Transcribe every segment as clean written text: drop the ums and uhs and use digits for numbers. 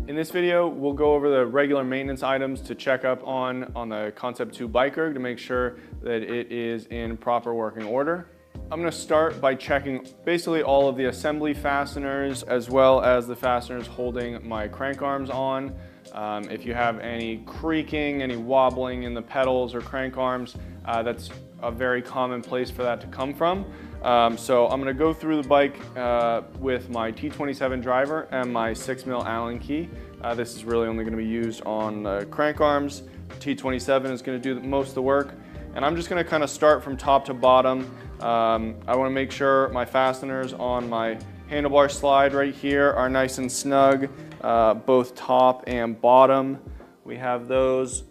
In this video, we'll go over the regular maintenance items to check up on the Concept2 BikeErg to make sure that it is in proper working order. I'm going to start by checking basically all of the assembly fasteners as well as the fasteners holding my crank arms on. If you have any creaking, any wobbling in the pedals or crank arms, that's a very common place for that to come from. So I'm going to go through the bike with my T27 driver and my 6mm Allen key. This is really only going to be used on the crank arms. T27 is going to do most of the work. And I'm just going to kind of start from top to bottom. I want to make sure my fasteners on my handlebar slide right here are nice and snug, both top and bottom. We have those.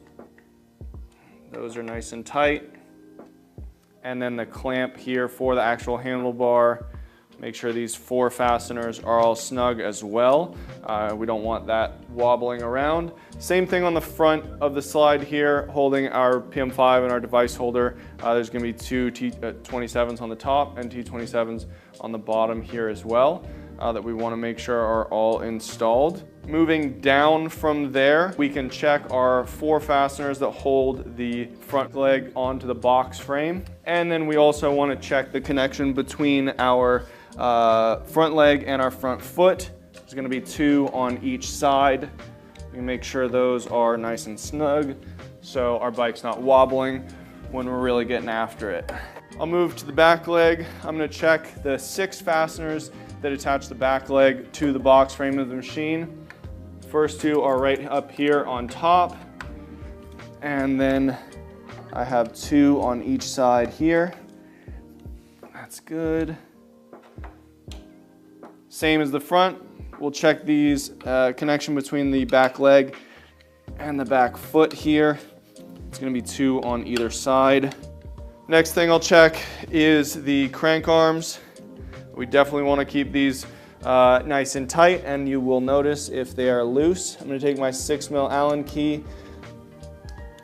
Those are nice and tight. And then the clamp here for the actual handlebar. Make sure these 4 fasteners are all snug as well. We don't want that wobbling around. Same thing on the front of the slide here, holding our PM5 and our device holder. There's going to be 2 T27s on the top and T27s on the bottom here as well, that we want to make sure are all installed. Moving down from there, we can check our 4 fasteners that hold the front leg onto the box frame. And then we also want to check the connection between our front leg and our front foot. There's going to be 2 on each side. We make sure those are nice and snug so our bike's not wobbling when we're really getting after it. I'll move to the back leg. I'm going to check the 6 fasteners that attach the back leg to the box frame of the machine. First 2 are right up here on top, and then I have 2 on each side here. That's good. Same as the front. We'll check these connection between the back leg and the back foot here. It's going to be 2 on either side. Next thing I'll check is the crank arms. We definitely want to keep these nice and tight, and you will notice if they are loose. I'm going to take my 6mm Allen key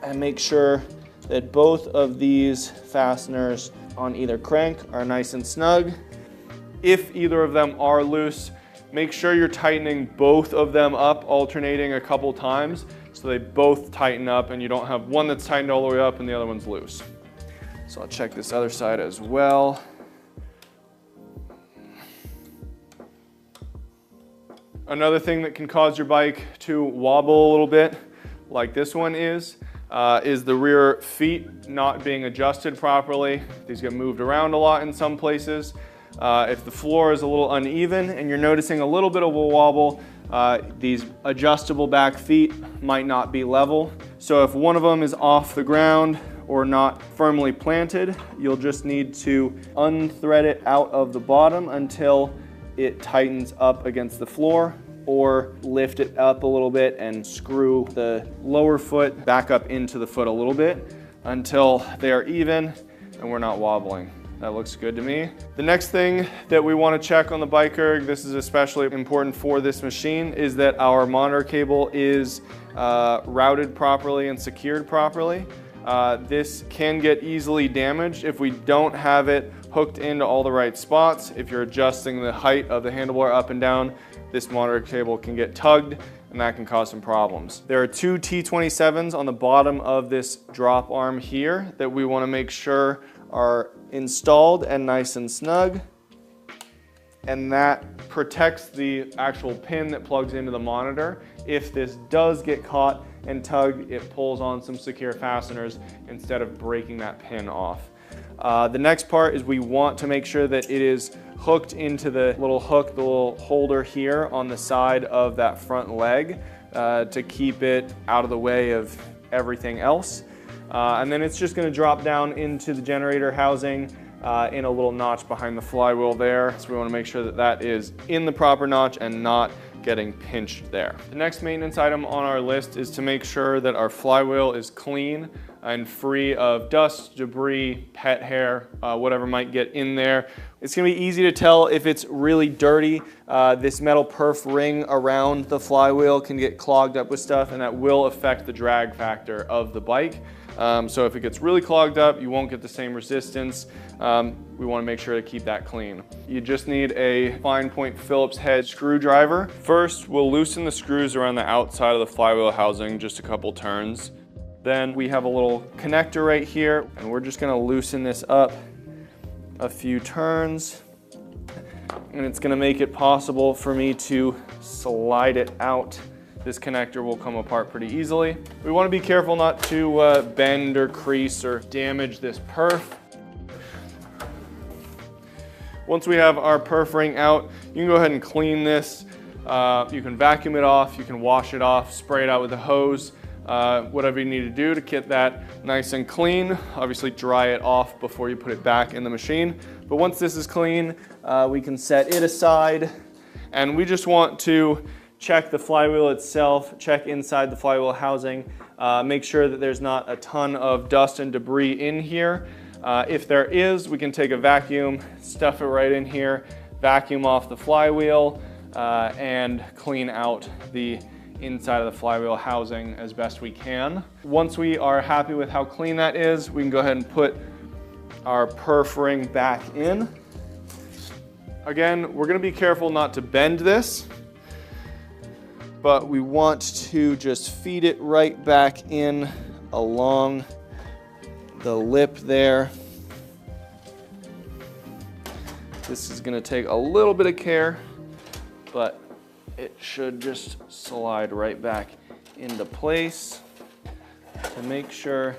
and make sure that both of these fasteners on either crank are nice and snug. If either of them are loose, make sure you're tightening both of them up, alternating a couple times so they both tighten up and you don't have one that's tightened all the way up and the other one's loose. So I'll check this other side as well. Another thing that can cause your bike to wobble a little bit, like this one is the rear feet not being adjusted properly. These get moved around a lot in some places. If the floor is a little uneven and you're noticing a little bit of a wobble, these adjustable back feet might not be level. So if one of them is off the ground or not firmly planted, you'll just need to unthread it out of the bottom until it tightens up against the floor, or lift it up a little bit and screw the lower foot back up into the foot a little bit until they are even and we're not wobbling. That looks good to me. The next thing that we want to check on the BikeErg, this is especially important for this machine, is that our monitor cable is routed properly and secured properly. This can get easily damaged if we don't have it hooked into all the right spots. If you're adjusting the height of the handlebar up and down, this monitor cable can get tugged and that can cause some problems. There are 2 T27s on the bottom of this drop arm here that we want to make sure are installed and nice and snug, and that protects the actual pin that plugs into the monitor. If this does get caught and tugged, it pulls on some secure fasteners instead of breaking that pin off. The next part is we want to make sure that it is hooked into the little hook, the little holder here on the side of that front leg to keep it out of the way of everything else. And then it's just going to drop down into the generator housing in a little notch behind the flywheel there. So we want to make sure that that is in the proper notch and not getting pinched there. The next maintenance item on our list is to make sure that our flywheel is clean and free of dust, debris, pet hair, whatever might get in there. It's going to be easy to tell if it's really dirty. This metal perf ring around the flywheel can get clogged up with stuff, and that will affect the drag factor of the bike. So if it gets really clogged up, you won't get the same resistance. We want to make sure to keep that clean. You just need a fine point Phillips head screwdriver. First, we'll loosen the screws around the outside of the flywheel housing, just a couple turns. Then we have a little connector right here, and we're just going to loosen this up a few turns. And it's going to make it possible for me to slide it out. This connector will come apart pretty easily. We want to be careful not to bend or crease or damage this perf. Once we have our perf ring out, you can go ahead and clean this. You can vacuum it off, you can wash it off, spray it out with a hose, whatever you need to do to get that nice and clean. Obviously dry it off before you put it back in the machine. But once this is clean, we can set it aside, and we just want to check the flywheel itself, check inside the flywheel housing, make sure that there's not a ton of dust and debris in here. If there is, we can take a vacuum, stuff it right in here, vacuum off the flywheel, and clean out the inside of the flywheel housing as best we can. Once we are happy with how clean that is, we can go ahead and put our perf ring back in. Again, we're going to be careful not to bend this, but we want to just feed it right back in along the lip there. This is going to take a little bit of care, but it should just slide right back into place to make sure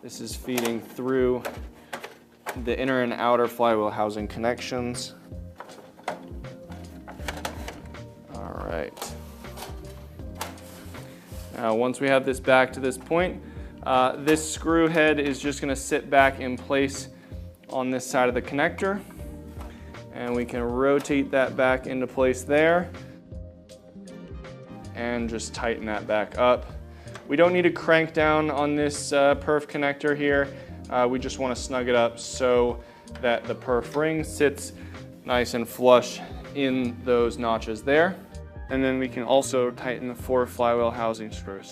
this is feeding through the inner and outer flywheel housing connections. All right. Now, once we have this back to this point, this screw head is just going to sit back in place on this side of the connector, and we can rotate that back into place there and just tighten that back up. We don't need to crank down on this perf connector here. We just want to snug it up so that the perf ring sits nice and flush in those notches there. And then we can also tighten the 4 flywheel housing screws.